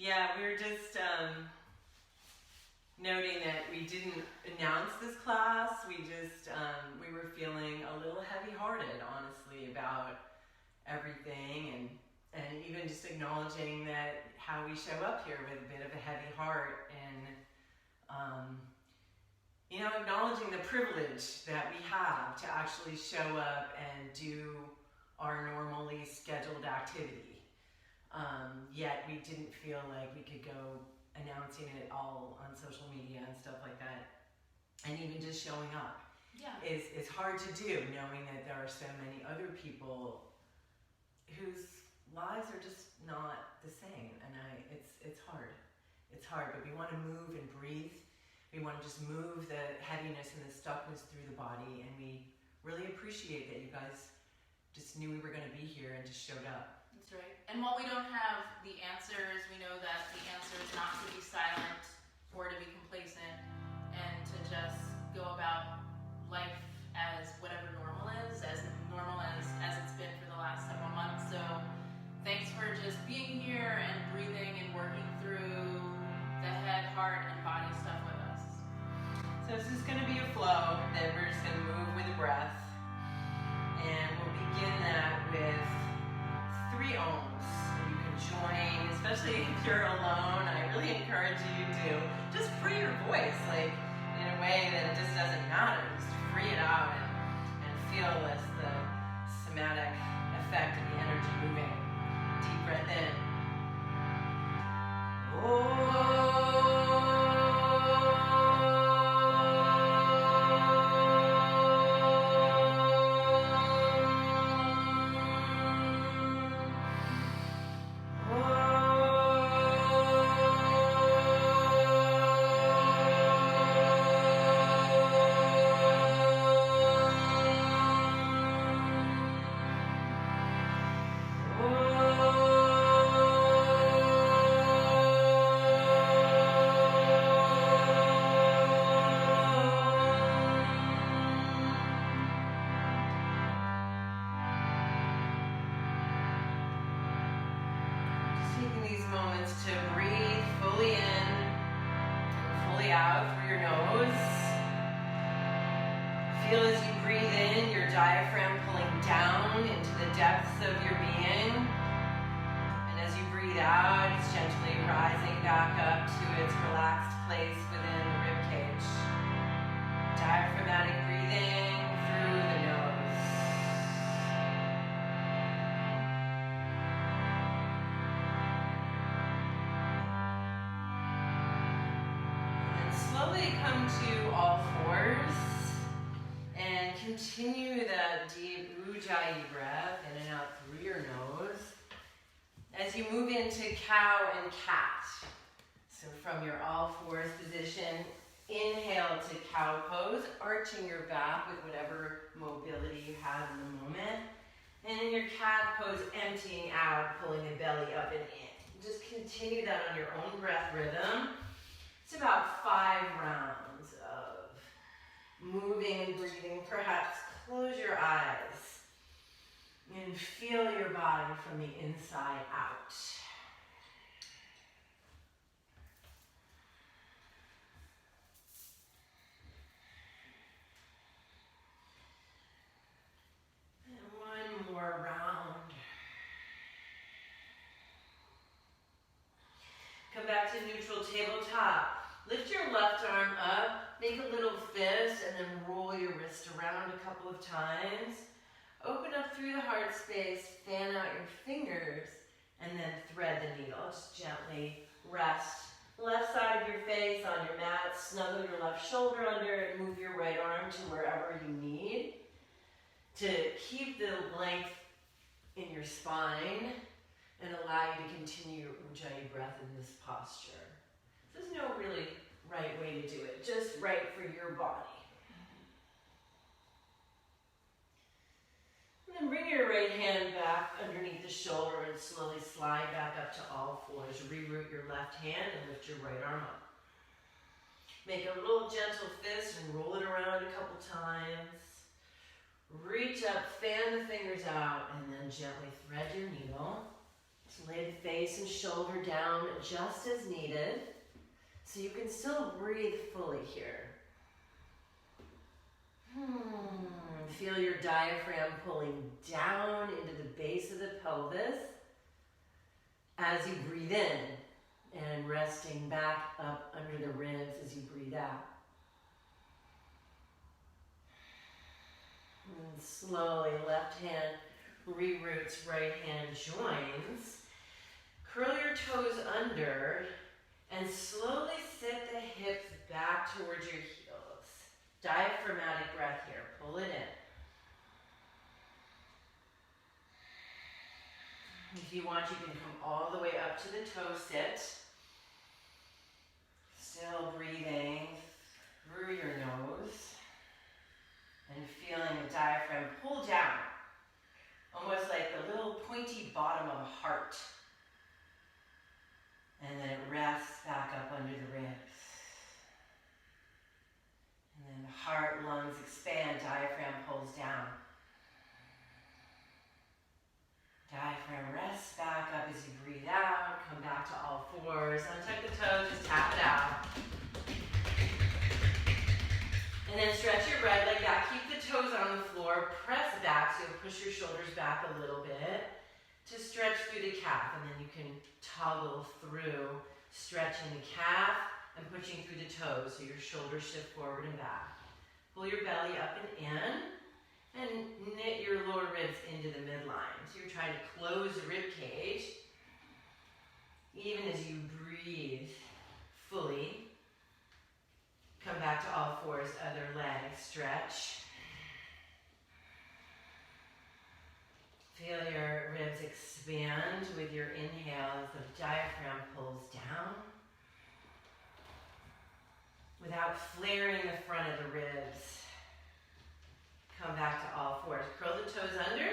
Yeah, we were just noting that we didn't announce this class. We were feeling a little heavy-hearted, honestly, about everything, and even just acknowledging that how we show up here with a bit of a heavy heart, and acknowledging the privilege that we have to actually show up and do our normally scheduled activity. Yet we didn't feel like we could go announcing it all on social media and stuff like that. And even just showing up is hard to do, knowing that there are so many other people whose lives are just not the same. And it's hard. It's hard, but we want to move and breathe. We want to just move the heaviness and the stuckness through the body, and we really appreciate that you guys just knew we were going to be here and just showed up. That's right. And while we don't have the answers, we know that the answer is not to be silent or to be complacent and to just go about life as whatever normal is, as normal as it's been for the last several months. So thanks for just being here and breathing and working through the head, heart, and body stuff with us. So this is going to be a flow that we're just going to move with the breath. And we'll begin that with 3 ohms. You can join, especially if you're alone. I really encourage you to just free your voice, like in a way that it just doesn't matter. Just free it out and feel the somatic effect of the energy moving. Deep breath in. To breathe fully in and fully out through your nose. Feel as you breathe in, your diaphragm pulling down into the depths of your being. And as you breathe out, it's gently rising back up to its relaxed place within the ribcage. Diaphragmatic breathing through the nose. Slowly come to all fours and continue that deep Ujjayi breath in and out through your nose as you move into cow and cat. So from your all fours position, inhale to cow pose, arching your back with whatever mobility you have in the moment. And in your cat pose, emptying out, pulling the belly up and in. Just continue that on your own breath rhythm. It's about 5 rounds of moving and breathing. Perhaps close your eyes and feel your body from the inside out. And one more round. Come back to neutral tabletop. Lift your left arm up, make a little fist, and then roll your wrist around a couple of times. Open up through the heart space, fan out your fingers, and then thread the needle. Just gently rest. Left side of your face on your mat, snuggle your left shoulder under it, move your right arm to wherever you need to keep the length in your spine and allow you to continue your Ujjayi breath in this posture. There's no really right way to do it, just right for your body. And then bring your right hand back underneath the shoulder and slowly slide back up to all fours. Reroot your left hand and lift your right arm up. Make a little gentle fist and roll it around a couple times. Reach up, fan the fingers out, and then gently thread your needle. Just lay the face and shoulder down just as needed, so you can still breathe fully here. Feel your diaphragm pulling down into the base of the pelvis as you breathe in, and resting back up under the ribs as you breathe out. And slowly, left hand re-roots, right hand joins. Curl your toes under and slowly sit the hips back towards your heels. Diaphragmatic breath here. Pull it in. If you want, you can come all the way up to the toe sit. Still breathing through your nose and feeling the diaphragm pull down, almost like the little pointy bottom of a heart. And then it rests back up under the ribs. And then the heart, lungs expand, diaphragm pulls down. Diaphragm rests back up as you breathe out. Come back to all fours. Untuck the toes, just tap it out. And then stretch your right leg back. Keep the toes on the floor. Press back so you'll push your shoulders back a little bit to stretch through the calf. And then you can toggle through stretching the calf and pushing through the toes so your shoulders shift forward and back. Pull your belly up and in. And knit your lower ribs into the midline. So you're trying to close the rib cage. Even as you breathe fully. Come back to all fours, other leg, stretch. Feel your ribs expand with your inhale as the diaphragm pulls down. Without flaring the front of the ribs. Come back to all fours. Curl the toes under.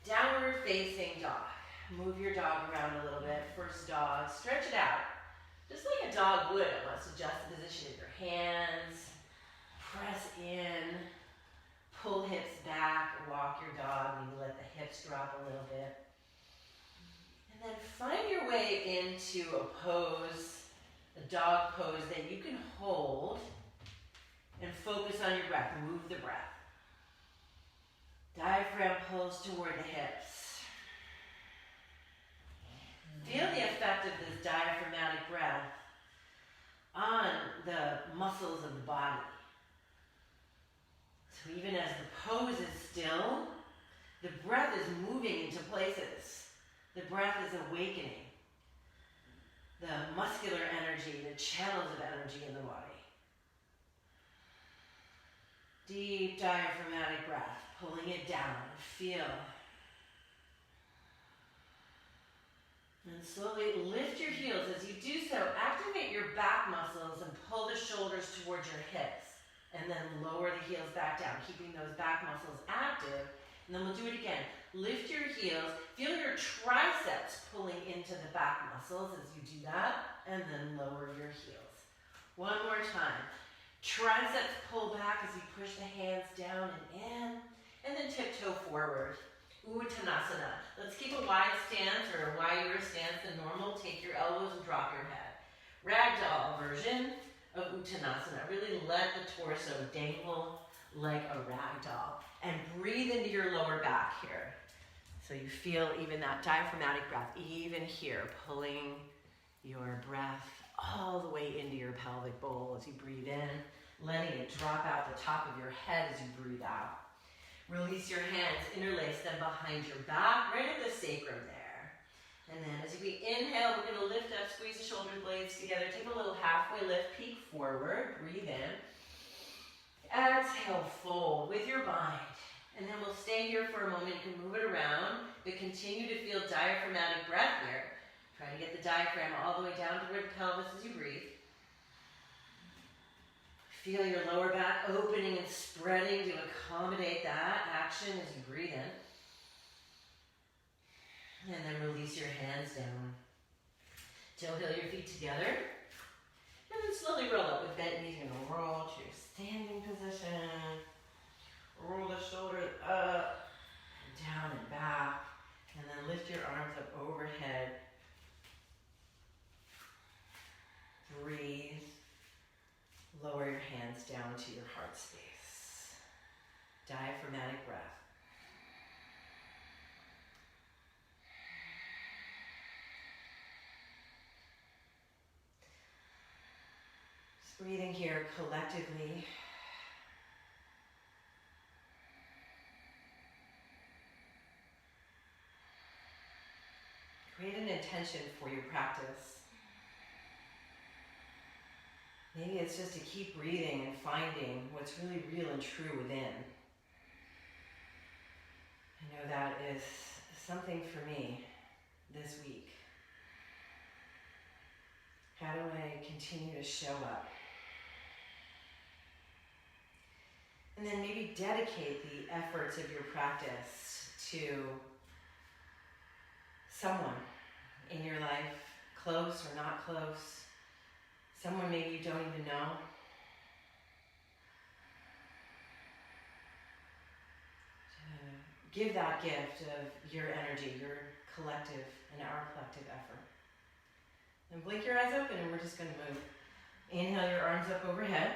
Downward facing dog. Move your dog around a little bit. First dog. Stretch it out. Just like a dog would. Let's adjust the position of your hands. Press in. Pull hips back. Walk your dog. Maybe let the hips drop a little bit. And then find your way into a pose, a dog pose that you can hold and focus on your breath. Move the breath. Diaphragm pulls toward the hips. Feel the effect of this diaphragmatic breath on the muscles of the body. So even as the pose is still, the breath is moving into places. The breath is awakening the muscular energy, the channels of energy in the body. Deep diaphragmatic breath. Pulling it down, feel. And slowly lift your heels. As you do so, activate your back muscles and pull the shoulders towards your hips. And then lower the heels back down, keeping those back muscles active. And then we'll do it again. Lift your heels. Feel your triceps pulling into the back muscles as you do that. And then lower your heels. One more time. Triceps pull back as you push the hands down and in. And then tiptoe forward. Uttanasana. Let's keep a wide stance or a wider stance than normal. Take your elbows and drop your head. Ragdoll version of Uttanasana. Really let the torso dangle like a ragdoll. And breathe into your lower back here. So you feel even that diaphragmatic breath, even here, pulling your breath all the way into your pelvic bowl as you breathe in, letting it drop out the top of your head as you breathe out. Release your hands, interlace them behind your back, right at the sacrum there. And then as we inhale, we're going to lift up, squeeze the shoulder blades together, take a little halfway lift, peek forward, breathe in. Exhale, fold with your mind. And then we'll stay here for a moment. You can move it around, but continue to feel diaphragmatic breath here. Try to get the diaphragm all the way down toward the pelvis as you breathe. Feel your lower back opening and spreading to accommodate that action as you breathe in. And then release your hands down. Toe heel your feet together. And then slowly roll up with bent knees. You're going to roll to your standing position. Roll the shoulders up, down and back. And then lift your arms up overhead. Breathe. Lower your hands down to your heart space. Diaphragmatic breath. Just breathing here collectively. Create an intention for your practice. Maybe it's just to keep breathing and finding what's really real and true within. I know that is something for me this week. How do I continue to show up? And then maybe dedicate the efforts of your practice to someone in your life, close or not close, someone maybe you don't even know. Give that gift of your energy, your collective and our collective effort. And blink your eyes open and we're just going to move. Inhale your arms up overhead.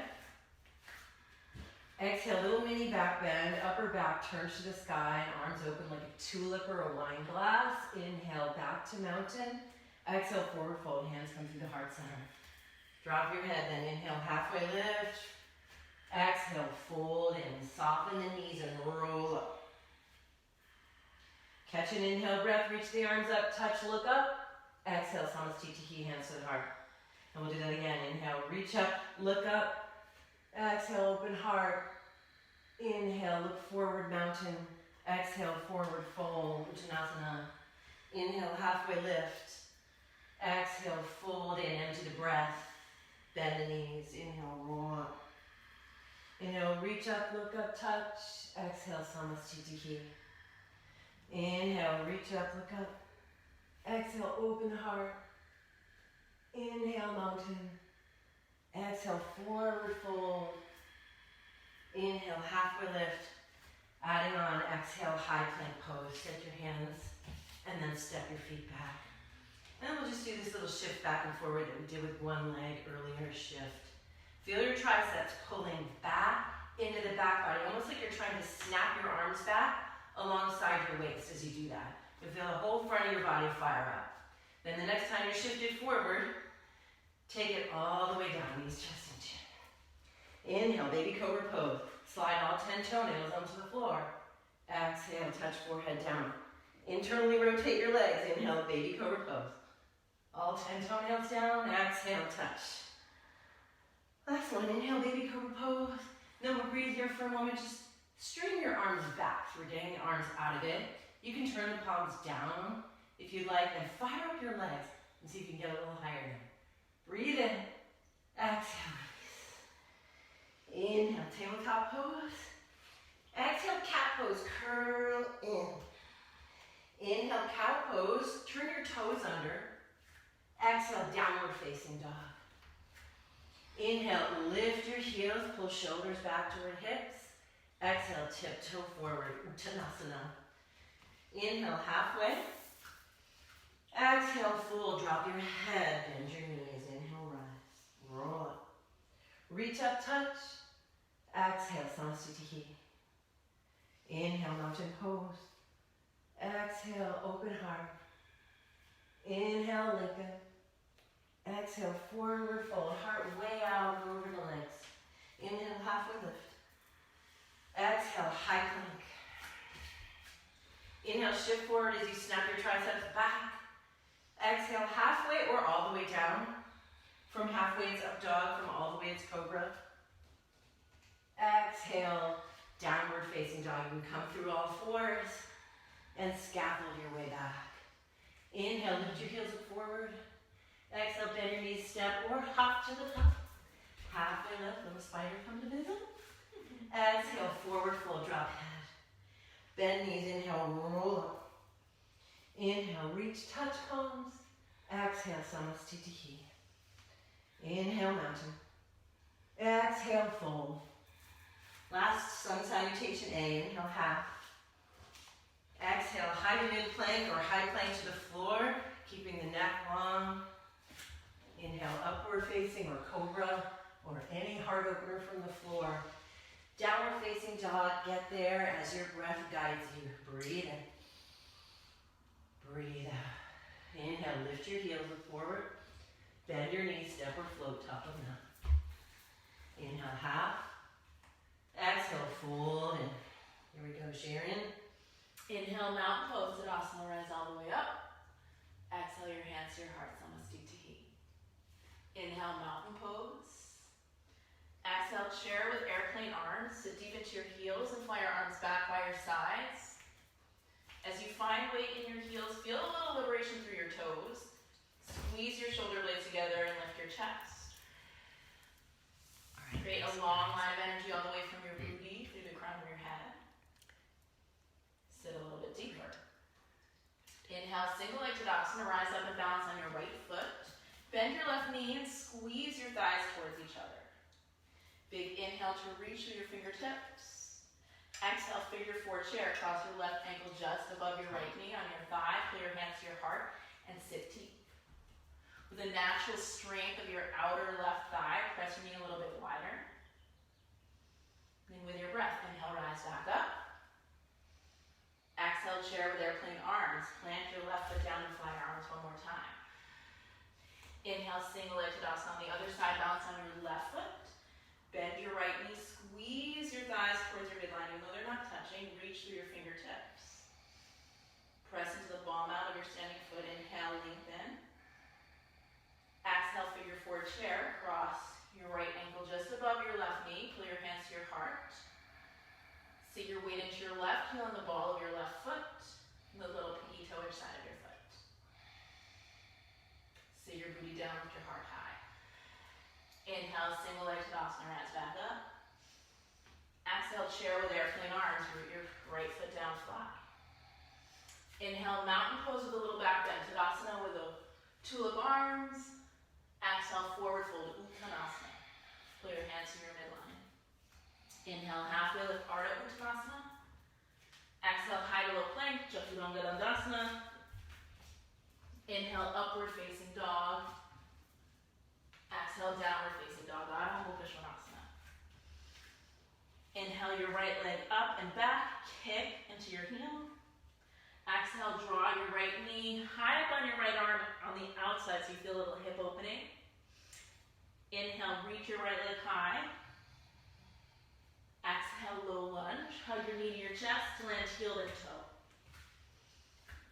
Exhale, little mini back bend, upper back turns to the sky, and arms open like a tulip or a wine glass. Inhale, back to mountain. Exhale, forward fold, hands come through the heart center. Drop your head, then inhale, halfway lift. Exhale, fold in, soften the knees and roll up. Catch an inhale breath, reach the arms up, touch, look up. Exhale, Samastitihi, hands to the heart. And we'll do that again. Inhale, reach up, look up. Exhale, open heart. Inhale, look forward, mountain. Exhale, forward fold, Uttanasana. Inhale, halfway lift. Exhale, fold in, empty the breath. Bend the knees. Inhale, roll up. Inhale, reach up, look up, touch. Exhale, Samastitihi. Inhale, reach up, look up. Exhale, open heart. Inhale, mountain. Exhale, forward fold. Inhale, halfway lift. Adding on, exhale, high plank pose. Set your hands and then step your feet back. And we'll just do this little shift back and forward that we did with one leg earlier, shift. Feel your triceps pulling back into the back body, almost like you're trying to snap your arms back alongside your waist as you do that. You'll feel the whole front of your body fire up. Then the next time you're shifted forward, take it all the way down, knees, chest, and chin. Inhale, baby cobra pose. Slide all 10 toenails onto the floor. Exhale, touch forehead down. Internally rotate your legs. Inhale, baby cobra pose. All 10 toenails down. Exhale, touch. Last one, inhale, baby cobra pose. Then we'll breathe here for a moment. Just string your arms back. So we're getting the arms out of it. You can turn the palms down if you'd like, and fire up your legs and see if you can get a little higher now. Breathe in. Exhale, release. Inhale, tabletop pose. Exhale, cat pose. Curl in. Inhale, cow pose. Turn your toes under. Exhale, downward facing dog. Inhale, lift your heels. Pull shoulders back toward hips. Exhale, tiptoe forward. Uttanasana. Inhale, halfway. Exhale, full. Drop your head. Bend your knees. Inhale, rise. Roll up. Reach up, touch. Exhale, Samastitihi. Inhale, mountain pose. Exhale, open heart. Inhale, lengthen. Exhale, forward fold. Heart way out over the legs. Inhale, halfway lift. Exhale, high plank. Inhale, shift forward as you snap your triceps back. Exhale, halfway or all the way down. From halfway it's up dog, from all the way it's cobra. Exhale, downward facing dog. You can come through all fours and scaffold your way back. Inhale, lift your heels up forward. Exhale, bend your knees, step or hop to the top. Halfway lift, little spider come to visit. Exhale, forward fold, drop head. Bend knees, inhale, roll up. Inhale, reach, touch palms. Exhale, Samastitihi. Inhale, mountain. Exhale, fold. Last sun salutation A. Inhale, half. Exhale, high to mid plank or high plank to the floor, keeping the neck long. Inhale, upward facing or cobra or any heart opener from the floor. Downward facing dog, get there as your breath guides you. Breathe in. Breathe out. Inhale, lift your heels, look forward. Bend your knees, step or float, top of mat. Inhale, half. Exhale, fold in. Here we go, Sharon. Inhale, mountain pose, Tadasana, rise all the way up. Exhale, your hands to your heart, Namaste Tahi. Inhale, mountain pose. Exhale, chair with airplane arms. Sit deep into your heels and fly your arms back by your sides. As you find weight in your heels, feel a little liberation through your toes. Squeeze your shoulder blades together and lift your chest. All right, create a long line of energy all the way from your booty through the crown of your head. Sit a little bit deeper. Inhale, single leg Tadasana, rise up and balance on your right foot. Bend your left knee and squeeze your thighs towards each other. Big inhale to reach through your fingertips. Exhale, figure four chair. Cross your left ankle just above your right knee on your thigh. Pull your hands to your heart and sit deep. With the natural strength of your outer left thigh, press your knee a little bit wider. And with your breath, inhale, rise back up. Exhale, chair with airplane arms. Plant your left foot down and fly your arms one more time. Inhale, single leg Tadasana on the other side, balance on your left foot. Bend your right knee, squeeze your thighs towards your midline, even though they're not touching. Reach through your fingertips. Press into the ball mount of your standing foot. Inhale, lengthen. Exhale, figure four chair. Cross your right ankle just above your left knee. Pull your hands to your heart. Sit your weight into your left heel on the ball of your left foot. And the little pinky toe each side of your foot. Sit your booty down with your heart high. Inhale, single leg Tadasana, rise back up. Exhale, chair with airplane arms. Root your right foot down, fly. Inhale, mountain pose with a little back bend. Tadasana with the tulip arms. Exhale, forward fold, Uttanasana. Pull your hands to your midline. Inhale, halfway lift, Ardha Uttanasana. Exhale, high to low plank, Chaturanga Dandasana. Inhale, upward facing dog. Exhale, downward facing dog, Adho Mukha Svanasana. Inhale, your right leg up and back, kick into your heel. Exhale, draw your right knee high up on your right arm on the outside so you feel a little hip opening. Inhale, reach your right leg high. Exhale, low lunge. Hug your knee to your chest, land heel to toe.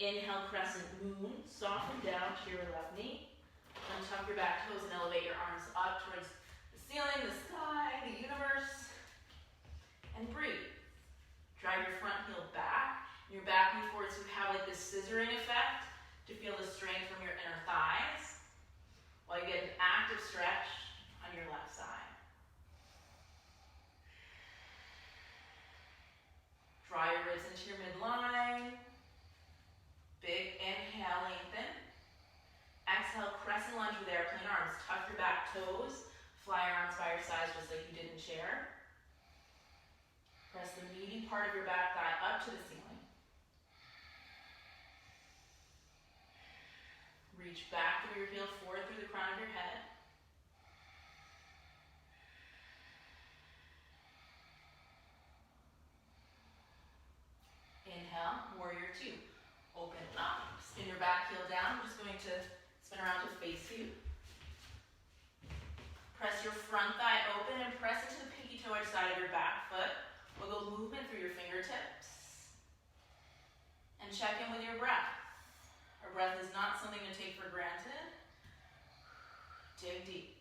Inhale, crescent moon. Soften down to your left knee. Untuck your back toes and elevate your arms up towards the ceiling, the sky, the universe. And breathe. Drive your front heel back. Your back knee forward so you have like this scissoring effect to feel the strength from your inner thighs while you get an active stretch on your left side. Draw your ribs into your midline. Big inhale, lengthen. Exhale, crescent lunge with airplane arms. Tuck your back toes. Fly your arms by your sides just like you did in chair. Press the meaty part of your back thigh up to the ceiling. Reach back through your heel, forward through the crown of your head. Inhale, warrior two. Open up, spin your back heel down. I'm just going to spin around to face you. Press your front thigh open and press into the pinky toe edge side of your back foot. Wiggle movement through your fingertips. And check in with your breath. Our breath is not something to take for granted. Dig deep.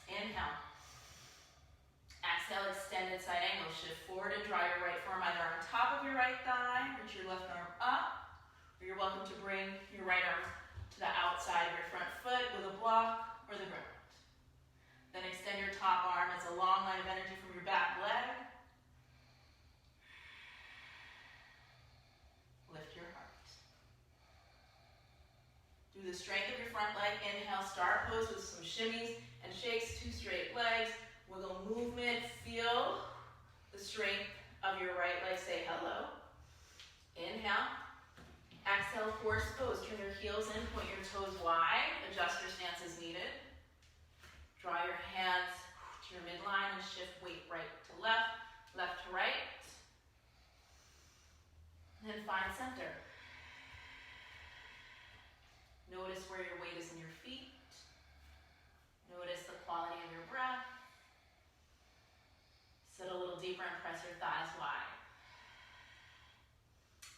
Inhale. Exhale, extended side angle. Shift forward and draw your right forearm either on top of your right thigh, reach your left arm up, or you're welcome to bring your right arm to the outside of your front foot with a block or the ground. Then extend your top arm as a long line of energy from your back leg. Lift your heart. Through the strength of your front leg, inhale, start pose with some shimmies and shakes, two straight legs. Wiggle movement, feel the strength of your right leg, say hello. Inhale. Exhale, horse pose. Turn your heels in, point your toes wide. Adjust your stance as needed. Draw your hands to your midline and shift weight right to left, left to right. And then find center. Notice where your weight is in your feet. Notice the quality of your breath. Sit a little deeper and press your thighs wide.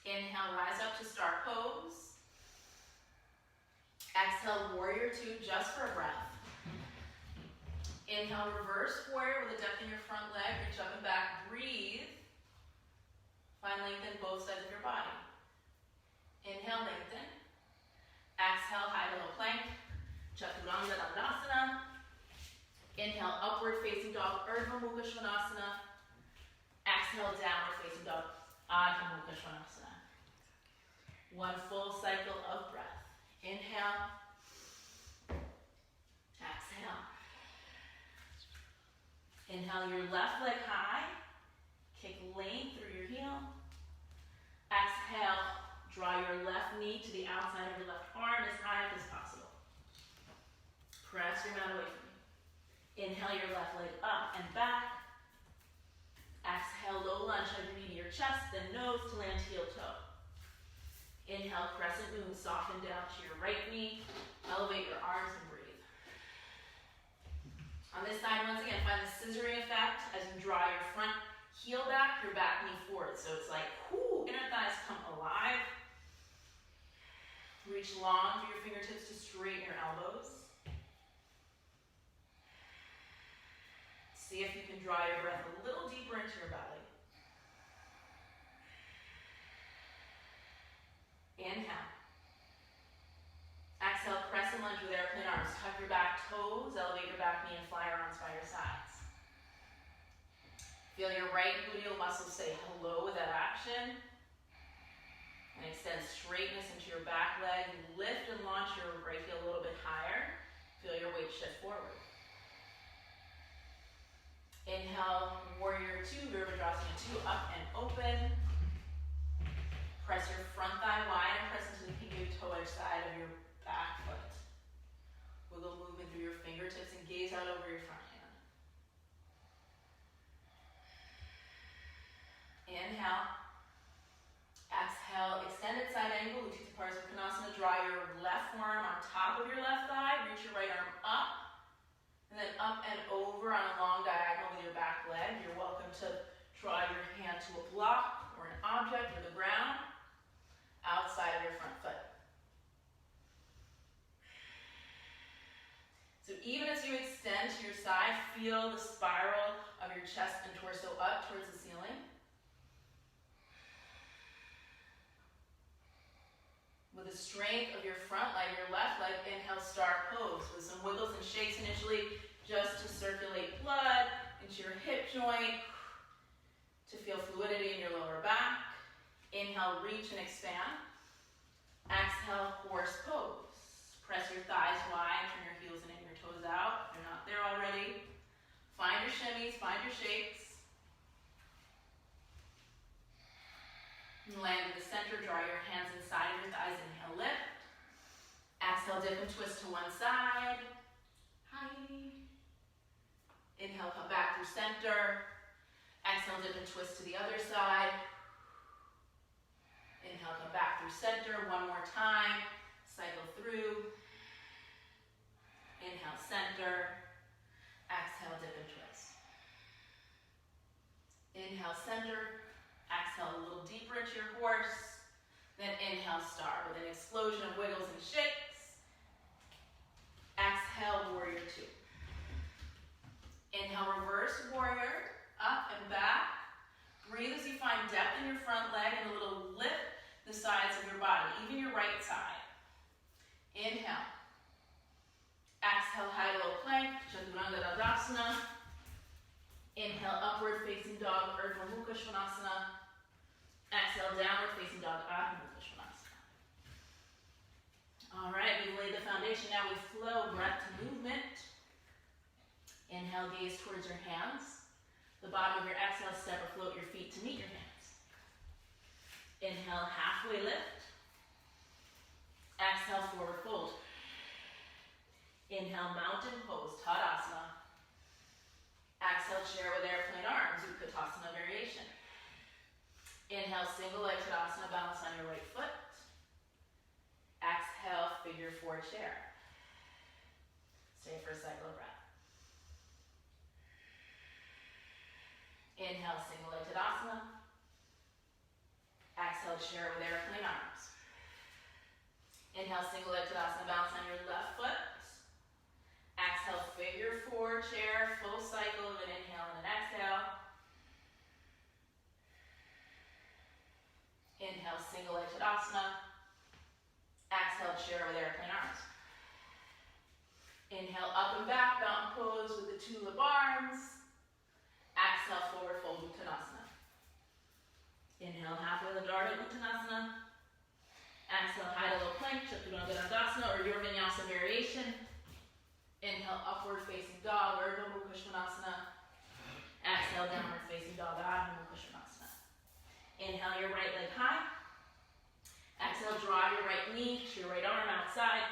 Inhale, rise up to star pose. Exhale, warrior two, just for a breath. Inhale, reverse warrior with a depth in your front leg. Reach up and back, breathe. Find length in both sides of your body. Inhale, lengthen. Exhale, high to low plank. Chaturanga Dandasana. Inhale, upward facing dog, Urdhva Mukha Svanasana. Exhale, downward facing dog, Adho Mukha Svanasana. One full cycle of breath. Inhale. Exhale. Inhale your left leg high. Kick length through your heel. Exhale, draw your left knee to the outside of your left arm as high up as possible. Press your mat away from you. Inhale your left leg up and back. Exhale, low lunge, hug your knee to your chest, then nose to land heel toe. Inhale, crescent moon, soften down to your right knee. Elevate your arms and breathe. On this side, once again, find the scissoring effect as you draw your front heel back, your back knee forward. So it's like, whoo, inner thighs come alive. Reach long through your fingertips to straighten your elbows. See if you can draw your breath a little deeper into your belly. Inhale. Exhale, crescent lunge with airplane arms. Tuck your back toes, elevate your back knee, and fly your arms by your sides. Feel your right gluteal muscles say hello with that action. And extend straightness into your back leg. Lift and launch your right heel a little bit higher. Feel your weight shift forward. Inhale, warrior two, Virabhadrasana 2, up and open. Press your front thigh wide and press into the pinky toe edge side of your back foot. Wiggle movement through your fingertips and gaze out over your front hand. Inhale. Exhale, extended side angle, Utthita Parasvakonasana. Draw your left forearm on top of your left thigh. Reach your right arm up. And then up and over on a long diagonal with your back leg. You're welcome to draw your hand to a block or an object or the ground outside of your front foot. So even as you extend to your side, feel the spiral of your chest and torso up towards the ceiling. With the strength of your front leg, your left leg, inhale, star pose with some wiggles and shakes initially just to circulate blood into your hip joint, to feel fluidity in your lower back. Inhale, reach and expand. Exhale, horse pose. Press your thighs wide, turn your heels in and your toes out. If you're not there already, find your shimmies, find your shakes. Land to the center, draw your hands inside of your thighs, inhale, lift. Exhale, dip and twist to one side. Hi. Inhale, come back through center. Exhale, dip and twist to the other side. Inhale, come back through center, one more time. Cycle through. Inhale, center. Exhale, dip and twist. Inhale, center. Exhale a little deeper into your horse. Then inhale, star with an explosion of wiggles and shakes. Exhale, warrior two. Inhale, reverse warrior, up and back. Breathe as you find depth in your front leg and a little lift the sides of your body, even your right side. Inhale. Exhale, high low plank, Chaturanga Dandasana. Inhale, upward facing dog, Urdhva Mukha Svanasana. Exhale, downward facing dog, Adho Mukha Svanasana. All right, we've laid the foundation. Now we flow breath to movement. Inhale, gaze towards your hands. The bottom of your exhale, step or float your feet to meet your hands. Inhale, halfway lift. Exhale, forward fold. Inhale, mountain pose, Tadasana. Exhale, chair with airplane arms, Utkatasana variation. Inhale, single leg Tadasana, balance on your right foot. Exhale, figure four chair. Stay for a cycle of breath. Inhale, single leg Tadasana. Exhale, chair with airplane arms. Inhale, single leg Tadasana, balance on your left foot. Exhale, figure four chair, full cycle of an inhale and an exhale. Inhale, single leg Tadasana. Exhale, chair with airplane arms. Inhale, up and back, mountain pose with the tulip arms. Exhale, forward fold, Uttanasana. Inhale, halfway lift, Ardha Uttanasana. Exhale, high to low plank, Chaturanga Dandasana, or your vinyasa variation. Inhale, upward facing dog, Urdhva Mukha Svanasana. Exhale, downward facing dog, Adho Mukha Svanasana. Inhale, your right leg high. Exhale, draw your right knee to your right arm outside.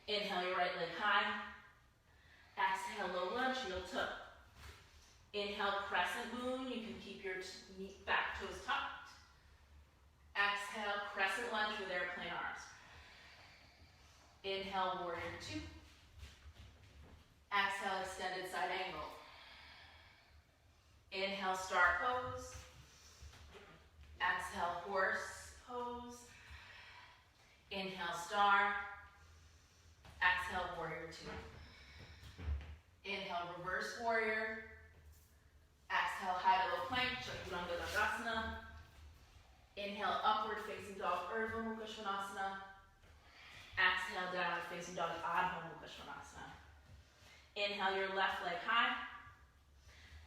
Inhale, your right leg high. Exhale, low lunge, heel toe. Inhale, crescent moon. You can keep your back toes tucked. Exhale, crescent lunge with airplane arms. Inhale, warrior two. Exhale, extended side angle. Inhale, star pose. Exhale, horse pose. Inhale, star. Exhale, warrior two. Inhale, reverse warrior. Exhale, high to low plank, Chaturanga Dandasana. Inhale, upward facing dog, Urdhva Mukha Svanasana. Exhale, downward facing dog, Adho Mukha Svanasana. Inhale, your left leg high.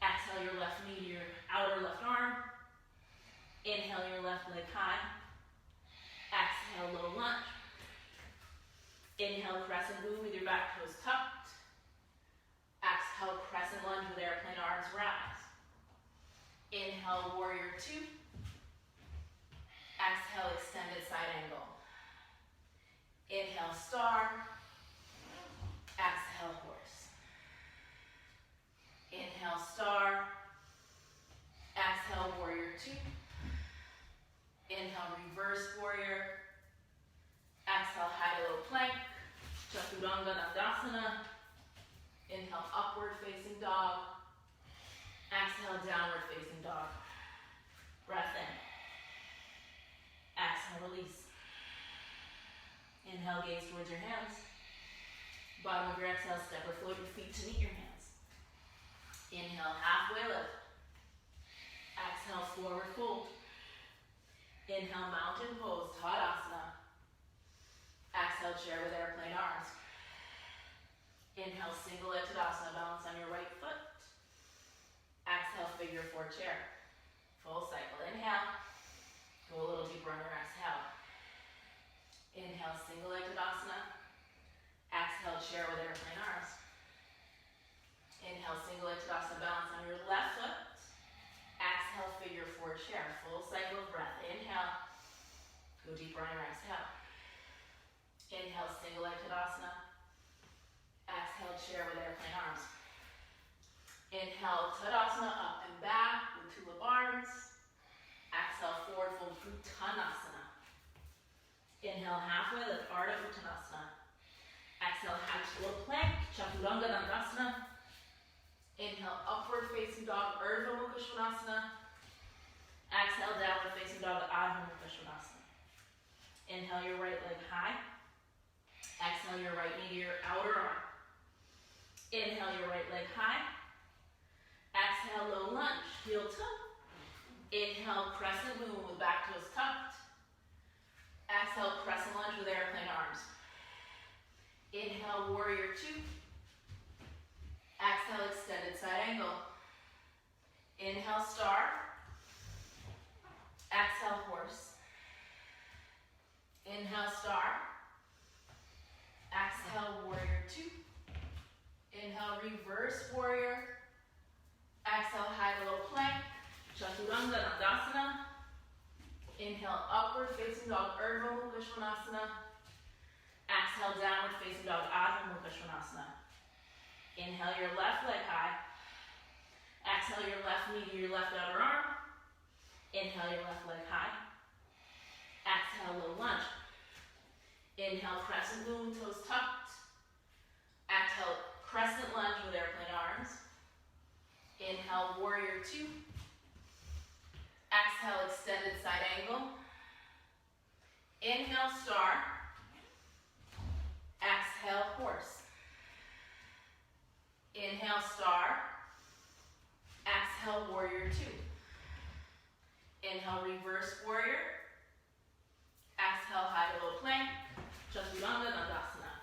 Exhale, your left knee to your outer left arm. Inhale, your left leg high. Exhale, low lunge. Inhale, crescent moon with your back toes tucked. Exhale, crescent lunge with airplane arms, rise. Inhale, warrior two. Exhale, extended side angle. Inhale, star. Exhale, horse. Inhale, star. Exhale, warrior two. Inhale, reverse warrior. Exhale, high to low plank, Chaturanga Dandasana. Inhale, upward facing dog. Exhale, downward facing dog. Breath in. Exhale, release. Inhale, gaze towards your hands. Bottom of your exhale, step or float your feet to meet your hands. Inhale, halfway lift. Exhale, forward fold. Inhale, mountain pose, Tadasana. Exhale, chair with airplane arms. Inhale, single leg Tadasana, balance on your right foot. Exhale, figure four chair. Full cycle. Inhale. Go a little deeper on your exhale. Inhale, single leg Tadasana. Exhale, chair with airplane arms. Inhale, single leg Tadasana, balance on your left foot. Exhale, figure four chair. Full cycle of breath. Inhale. Go deeper on your exhale. Inhale, single leg Tadasana. Exhale, chair with airplane arms. Inhale, Tadasana, up and back with tulip arms. Exhale, forward fold, Uttanasana. Inhale, halfway lift, Ardha Uttanasana. Exhale, high to low plank, Chaturanga Dandasana. Inhale, upward facing dog, Urdhva Mukha Svanasana. Exhale, downward facing dog, Adho Mukha Svanasana. Inhale, your right leg high. Exhale, your right knee to your outer arm. Inhale, your right leg high. Exhale, low lunge, heel toe. Inhale, crescent moon with back toes tucked. Exhale, crescent lunge with airplane arms. Inhale, warrior two. Exhale, extended side angle. Inhale, star. Exhale, horse. Inhale, star. Exhale, warrior two. Inhale, reverse warrior. Exhale, high to low plank, Chaturanga Dandasana. Inhale, upward facing dog, Urdhva Mukha Svanasana. Exhale, downward facing dog, Adho Mukha Svanasana. Inhale your left leg high. Exhale your left knee to your left outer arm. Inhale your left leg high. Exhale, low lunge. Inhale, crescent moon, toes tucked. Exhale, crescent lunge with airplane arms. Inhale, warrior two. Exhale, extended side angle. Inhale, star. Exhale, horse. Inhale, star. Exhale, warrior two. Inhale, reverse warrior. Exhale, high to low plank. Chaturanga Dandasana.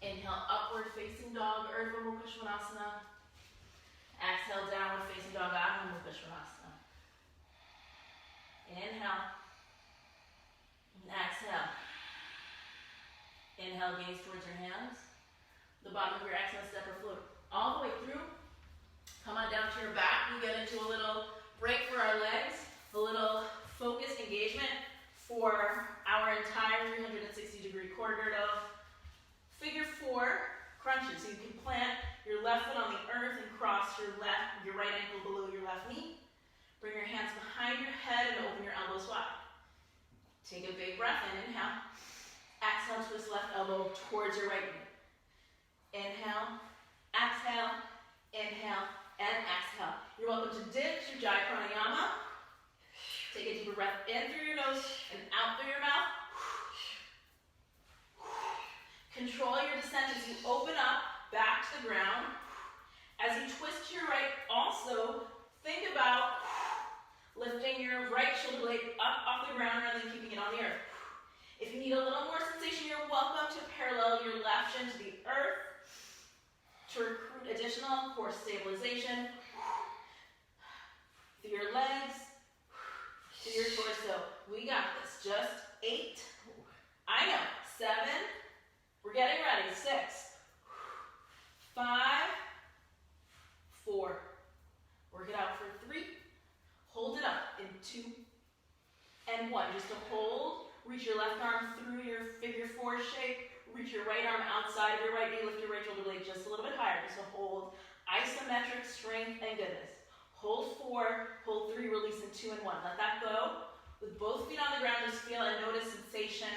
Inhale, upward facing dog, Urdhva Mukha Svanasana. Exhale, downward facing dog, Adho Mukha Svanasana. Inhale. And exhale. Inhale, gaze towards your hands. The bottom of your exhale, step or float all the way through. Come on down to your back. We get into a little break for our legs, a little focused engagement for our entire 360-degree core girdle. Figure four crunches. So you can plant your left foot on the earth and cross your right ankle below your left knee. Bring your hands behind your head and open your elbows wide. Take a big breath in. Inhale. Exhale, twist left elbow towards your right knee. Inhale, exhale, inhale, and exhale. You're welcome to ditch your Jai Pranayama. Take a deeper breath in through your nose and out through your mouth. Control your descent as you open up back to the ground. As you twist to your right, also think about lifting your right shoulder blade up off the ground rather than keeping it on the earth. If you need a little more sensation, you're welcome to parallel your left shin to the earth to recruit additional core stabilization through your legs, to your torso. We got this. Just 8. I know. 7. We're getting ready. 6. 5. 4. Work it out for 3. Hold it up in 2 and 1. Just to hold. Reach your left arm through your figure 4 shape. Reach your right arm outside of your right knee. Lift your right shoulder blade just a little bit higher. Just to hold isometric strength and goodness. Hold 4, hold 3, release in 2 and 1. Let that go. With both feet on the ground, just feel and notice sensation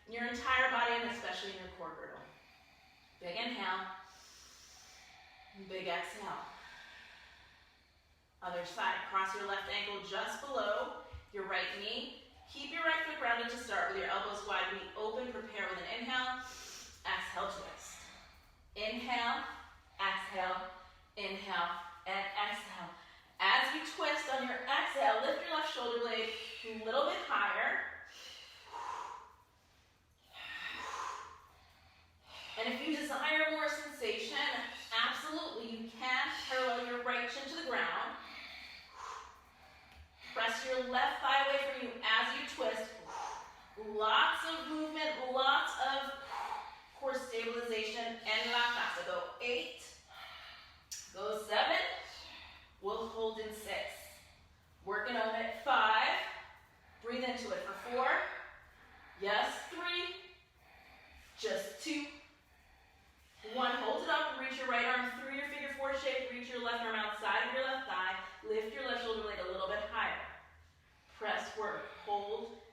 in your entire body and especially in your core girdle. Big inhale. Big exhale. Other side. Cross your left ankle just below your right knee. Keep your right foot grounded to start with your elbows wide, knee open. Prepare with an inhale. Exhale, twist. Inhale, exhale, inhale, and exhale. As you twist on your exhale, lift your left shoulder blade a little bit higher. And if you desire more sensation, absolutely, you can parallel your right shin to the ground. Press your left thigh away from you as you twist. Lots of movement, lots of core stabilization, and lakasa. Go 8, go 7. We'll hold in 6. Working on it. 5. Breathe into it for 4. Yes, 3. Just 2. 1. Hold it up and reach your right arm through your figure 4 shape. Reach your left arm outside of your left thigh. Lift your left shoulder blade a little bit higher. Press, work, hold.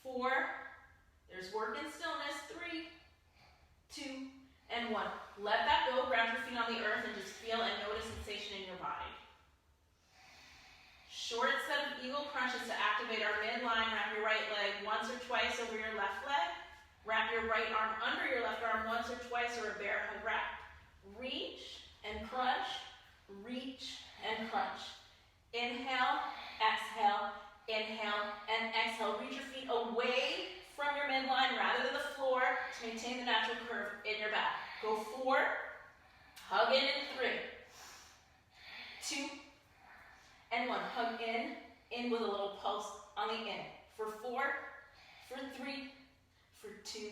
4. There's work in stillness. 3, 2, and 1. Let that go. Ground your feet on the earth and just feel and notice sensation in your body. Short set of eagle crunches to activate our midline. Wrap your right leg once or twice over your left leg. Wrap your right arm under your left arm once or twice, or a bear hug wrap. Reach and crunch. Reach and crunch. Inhale, exhale, inhale, and exhale. Reach your feet away from your midline rather than the floor to maintain the natural curve in your back. Go 4, hug in 3, 2, and 1. Hug in with a little pulse on the in. For 4, for 3, for 2,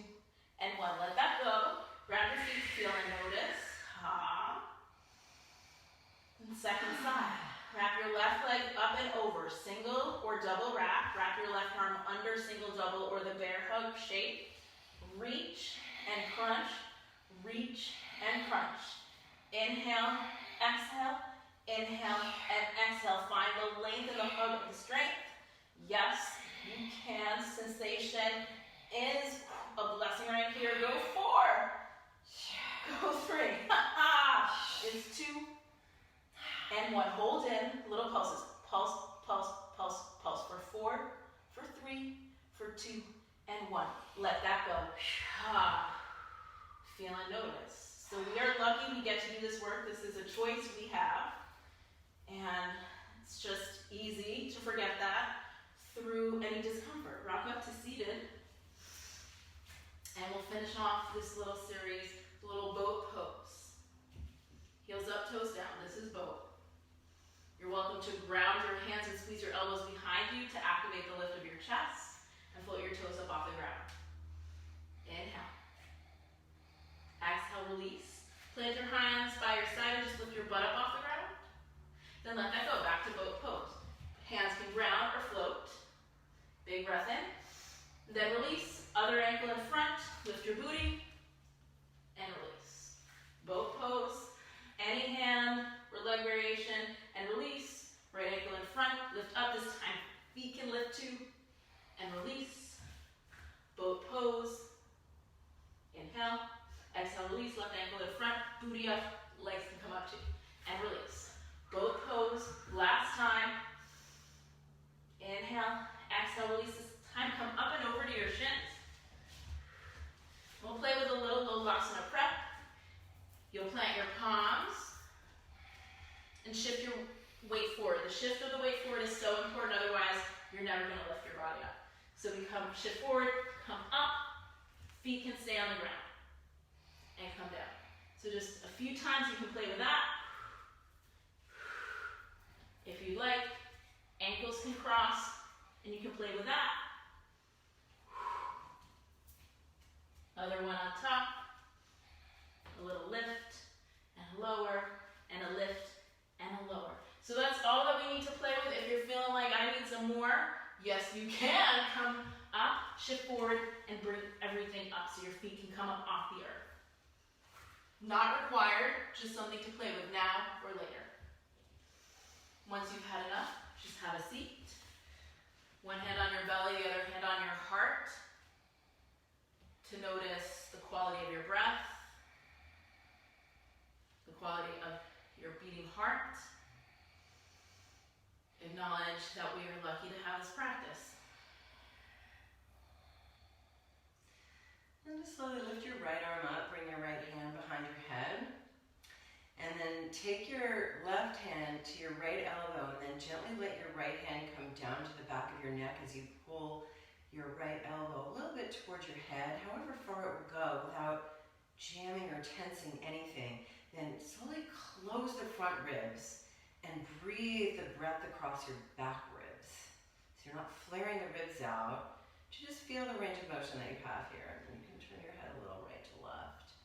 and 1. Let that go. Grab your feet, feel and notice. And second side. Wrap your left leg up and over. Single or double wrap. Wrap Wrap your left arm under single, double, or the bear hug shape. Reach and crunch. Reach and crunch. Inhale, exhale, inhale, and exhale. Find the length and the hug of the strength. Yes, you can. Sensation is a blessing right here. Go 4. Go 3. It's 2 and 1. Hold in. Little pulses. Pulse, pulse, pulse, pulse. For 4, for 3, for 2, and 1. Let that go. Feel and notice. So we are lucky we get to do this work. This is a choice we have. And it's just easy to forget that through any discomfort. Rock up to seated. And we'll finish off this little series, the little boat pose. Heels up, toes down. This is boat. You're welcome to ground your hands and squeeze your elbows behind you to activate the lift of your chest and float your toes up off the ground. Inhale. Exhale, release. Plant your hands by your side and just lift your butt up off the ground. Then let that go, back to boat pose. Hands can ground or float. Big breath in. Then release. Other ankle in front. Lift your booty. And release. Boat pose. Any hand or leg variation. And release. Right ankle in front. Lift up this time. Feet can lift too. And release. Boat pose. Inhale. Exhale, release. Left ankle in front. Booty up. Legs can come up too. And release. Boat pose. Last time. Inhale. Exhale, release. This time come up and over to your shins. We'll play with a little Astavakrasana prep. You'll plant your palms and shift your weight forward. The shift of the weight forward is so important, otherwise you're never going to lift your body up. So we shift forward, come up, feet can stay on the ground, and come down. So just a few times you can play with that. If you like, ankles can cross, and you can play with that. Other one on top, a little lift, and a lower, and a lift, and a lower. So that's all that we need to play with. If you're feeling like I need some more, yes you can. Come up, shift forward, and bring everything up so your feet can come up off the earth. Not required, just something to play with now or later. Once you've had enough, just have a seat. One hand on your belly, the other hand on your heart. To notice the quality of your breath, the quality of your beating heart. Acknowledge that we are lucky to have this practice. And just slowly lift your right arm up, bring your right hand behind your head. And then take your left hand to your right elbow and then gently let your right hand come down to the back of your neck as you pull your right elbow a little bit towards your head, however far it will go without jamming or tensing anything. Then slowly close the front ribs and breathe the breath across your back ribs. So you're not flaring the ribs out, you just feel the range of motion that you have here. And you can turn your head a little right to left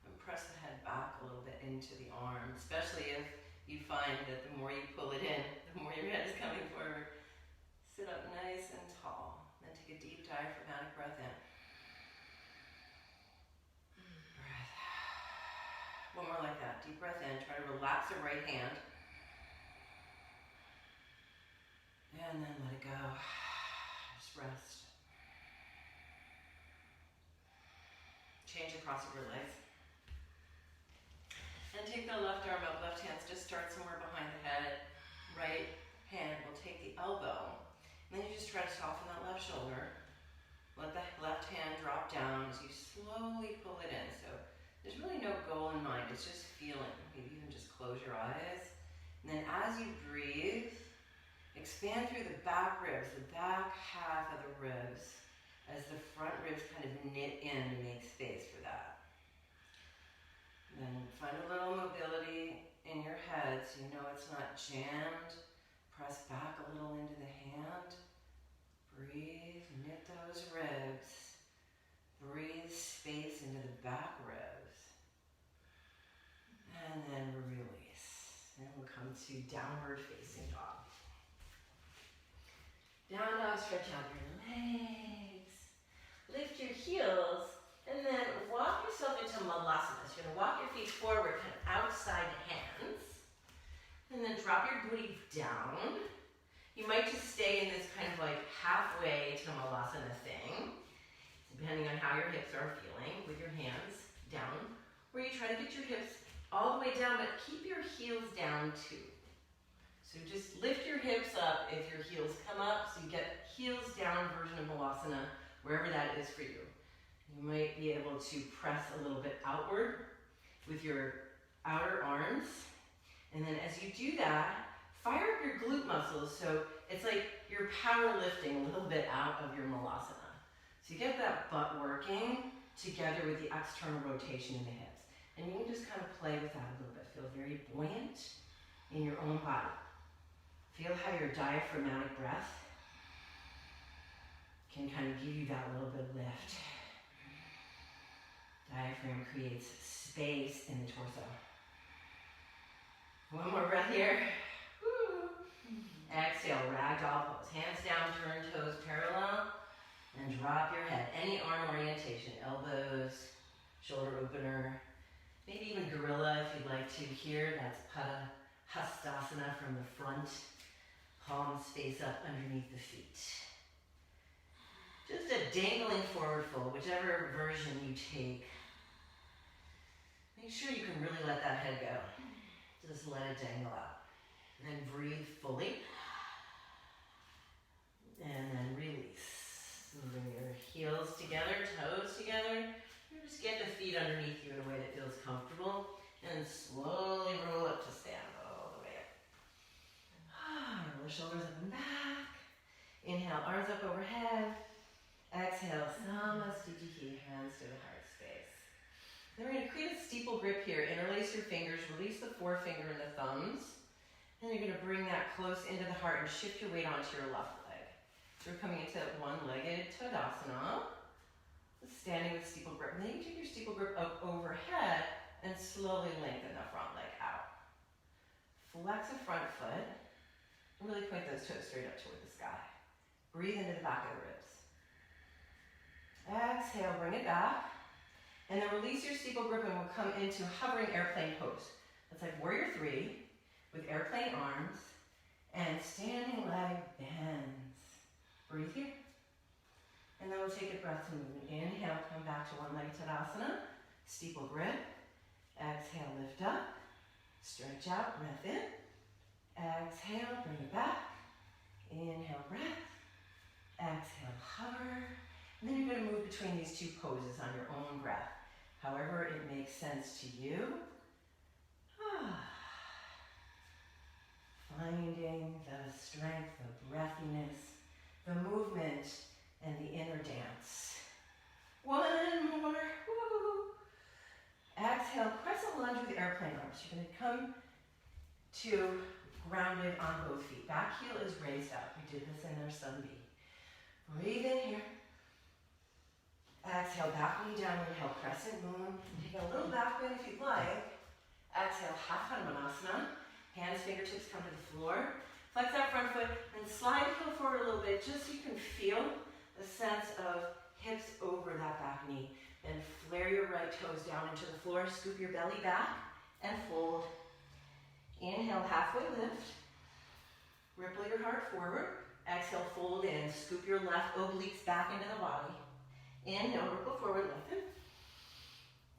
and press the head back a little bit into the arm, especially if you find that the more you pull it in, the more your head is coming forward. Sit up nice and tall. Take a deep diaphragmatic breath in. Breath out. One more like that. Deep breath in. Try to relax the right hand. And then let it go. Just rest. Change across your legs. And take the left arm up. Left hand just start somewhere behind the head. Right hand will take the elbow. And then you just try to soften that left shoulder. Let the left hand drop down as you slowly pull it in. So there's really no goal in mind, it's just feeling. Maybe you can just close your eyes. And then as you breathe, expand through the back ribs, the back half of the ribs, as the front ribs kind of knit in to make space for that. And then find a little mobility in your head so you know it's not jammed. Press back a little into the hand. Breathe, knit those ribs. Breathe space into the back ribs. And then release. And we'll come to downward facing dog. Down dog, stretch out your legs. Lift your heels, and then walk yourself into malasana. So you're gonna walk your feet forward, kind of outside hands. And then drop your booty down. You might just stay in this kind of like halfway to malasana thing, depending on how your hips are feeling, with your hands down. Where you try to get your hips all the way down, but keep your heels down too. So just lift your hips up if your heels come up, so you get heels down version of malasana, wherever that is for you. You might be able to press a little bit outward with your outer arms. And then as you do that, fire up your glute muscles, so it's like you're power lifting a little bit out of your malasana. So you get that butt working together with the external rotation in the hips. And you can just kind of play with that a little bit. Feel very buoyant in your own body. Feel how your diaphragmatic breath can kind of give you that little bit of lift. Diaphragm creates space in the torso. One more breath here. Woo. Exhale, ragdoll pose. Hands down, turn toes parallel, and drop your head. Any arm orientation, elbows, shoulder opener, maybe even gorilla if you'd like to here. That's Pada Hastasana from the front. Palms face up underneath the feet. Just a dangling forward fold, whichever version you take. Make sure you can really let that head go. Just let it dangle out. And then breathe fully. And then release. And bring your heels together, toes together. And just get the feet underneath you in a way that feels comfortable. And slowly roll up to stand all the way up. Roll the shoulders up and back. Inhale, arms up overhead. Exhale, Samasthiti, hands to the heart space. Then we're going to create a steeple grip here. Interlace your fingers, release the forefinger and the thumbs. Then you're going to bring that close into the heart and shift your weight onto your left leg. So we're coming into one-legged Tadasana. Standing with steeple grip. And then you take your steeple grip up overhead and slowly lengthen the front leg out. Flex the front foot. And really point those toes straight up toward the sky. Breathe into the back of the ribs. Exhale, bring it back. And then release your steeple grip and we'll come into hovering airplane pose. That's like warrior 3 with airplane arms and standing leg bends. Breathe here. And then we'll take a breath to move. Inhale, come back to one-legged Tadasana. Steeple grip. Exhale, lift up. Stretch out, breath in. Exhale, bring it back. Inhale, breath. Exhale, hover. And then you're going to move between these two poses on your own breath. However it makes sense to you. Finding the strength, the breathiness, the movement, and the inner dance. One more. Woo. Exhale, crescent lunge with airplane arms. You're going to come to grounded on both feet. Back heel is raised up. We did this in our sun B. Breathe in here. Exhale, back knee down, inhale, crescent moon. Take a little back bend if you'd like. Exhale, half Hanumanasana. Hands, fingertips come to the floor. Flex that front foot and slide heel forward a little bit just so you can feel the sense of hips over that back knee. Then flare your right toes down into the floor. Scoop your belly back and fold. Inhale, halfway lift. Ripple your heart forward. Exhale, fold in. Scoop your left obliques back into the body. Inhale, ripple forward, lengthen.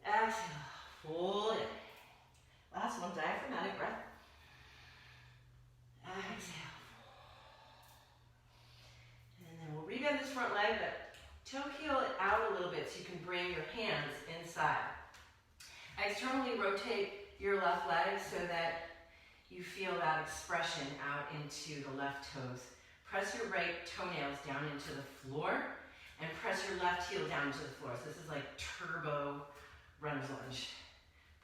Exhale, fold in. Last one, diaphragmatic breath. Exhale. And then we'll rebend this front leg, but toe heel it out a little bit so you can bring your hands inside. Externally rotate your left leg so that you feel that expression out into the left toes. Press your right toenails down into the floor and press your left heel down to the floor. So this is like turbo runner's lunge.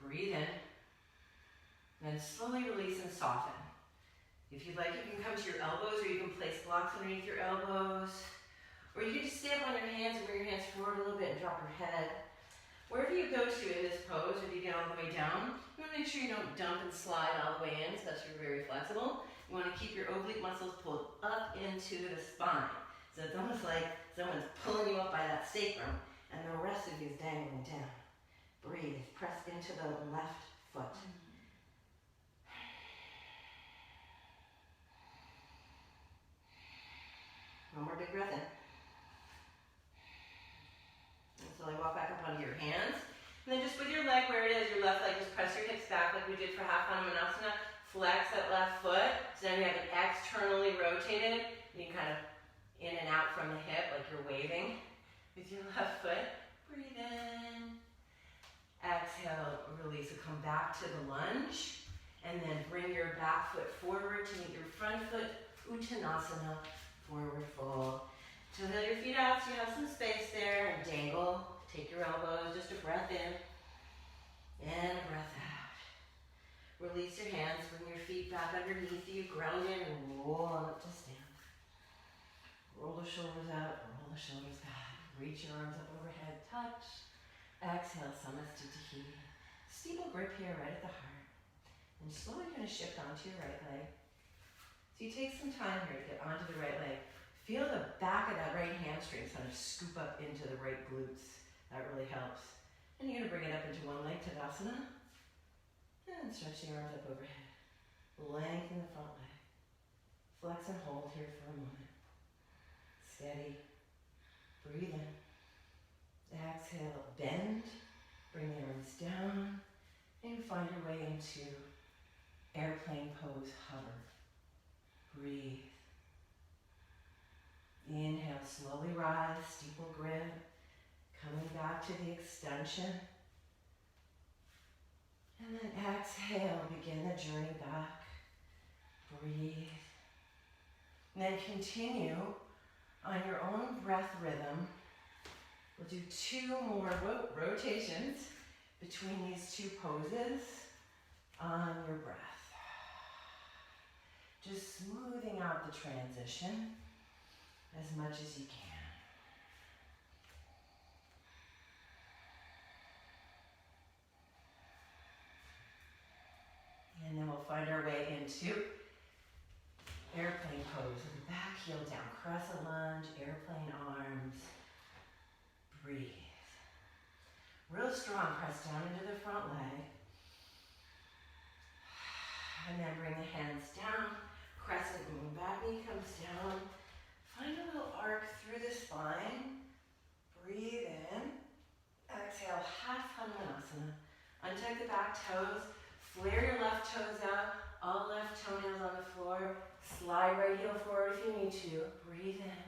Breathe in. Then slowly release and soften. If you'd like, you can come to your elbows or you can place blocks underneath your elbows. Or you can just stay up on your hands and bring your hands forward a little bit and drop your head. Wherever you go to in this pose, if you get all the way down, you want to make sure you don't dump and slide all the way in, so that you're very flexible. You want to keep your oblique muscles pulled up into the spine. So it's almost like someone's pulling you up by that sacrum, and the rest of you is dangling down. Breathe. Press into the left foot. One more big breath in. And slowly walk back up onto your hands. And then just with your leg where it is, your left leg, just press your hips back like we did for half Hanumanasana. Flex that left foot. So now you have it externally rotated. You can kind of in and out from the hip like you're waving with your left foot. Breathe in. Exhale, release. So come back to the lunge. And then bring your back foot forward to meet your front foot. Uttanasana. Forward fold. So heel your feet out so you have some space there and dangle. Take your elbows, just a breath in and a breath out. Release your hands, bring your feet back underneath you, ground in and roll on up to stand. Roll the shoulders out, roll the shoulders back. Reach your arms up overhead, touch. Exhale, Samasthiti. Steeple grip here right at the heart. And slowly you're going to shift onto your right leg. So you take some time here to get onto the right leg. Feel the back of that right hamstring kind of scoop up into the right glutes. That really helps. And you're going to bring it up into one leg, Tadasana. And stretch the arms up overhead. Lengthen the front leg. Flex and hold here for a moment. Steady. Breathe in. Exhale, bend. Bring the arms down. And find your way into airplane pose, hover. Breathe. Inhale, slowly rise, steeple grip. Coming back to the extension. And then exhale, begin the journey back. Breathe. And then continue on your own breath rhythm. We'll do 2 more rotations between these 2 poses on your breath. Just smoothing out the transition as much as you can. And then we'll find our way into airplane pose. With the back heel down, crescent lunge, airplane arms. Breathe. Real strong, press down into the front leg. And then bring the hands down. Crescent moon, back knee comes down. Find a little arc through the spine. Breathe in. Exhale, half Hanumanasana. Untuck the back toes. Flare your left toes out. All left toenails on the floor. Slide right heel forward if you need to. Breathe in.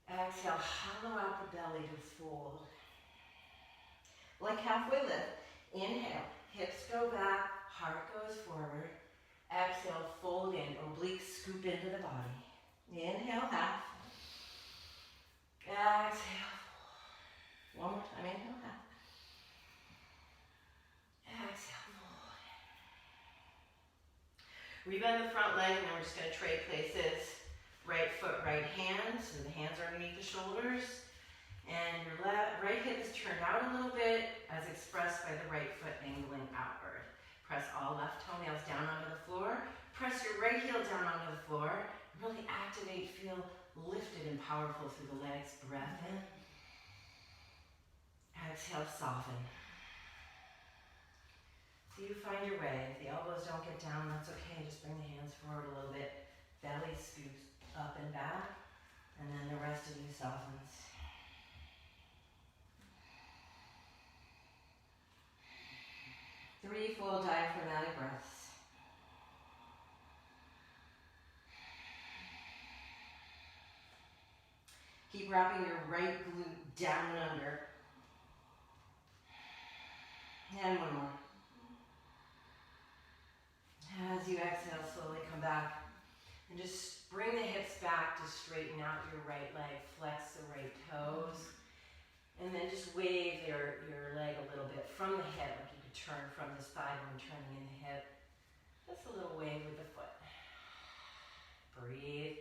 Exhale, hollow out the belly to fold. Like halfway lift. Inhale, hips go back, heart goes forward. Exhale, fold in, obliques scoop into the body. Inhale, half. Exhale, fold. One more time, inhale, half. Exhale, fold. Rebend the front leg, and then we're just going to trade places. Right foot, right hand, so the hands are underneath the shoulders. And your right hip is turned out a little bit as expressed by the right foot angling outward. Press all left toenails down onto the floor. Press your right heel down onto the floor. Really activate, feel lifted and powerful through the legs. Breath in. Exhale, soften. So you find your way. If the elbows don't get down, that's okay. Just bring the hands forward a little bit. Belly scoops up and back. And then the rest of you softens. Three full diaphragmatic breaths. Keep wrapping your right glute down and under. And one more. As you exhale, slowly come back. And just bring the hips back to straighten out your right leg. Flex the right toes. And then just wave your leg a little bit from the hip. Like you could turn from this thigh bone, turning in the hip. Just a little wave with the foot. Breathe.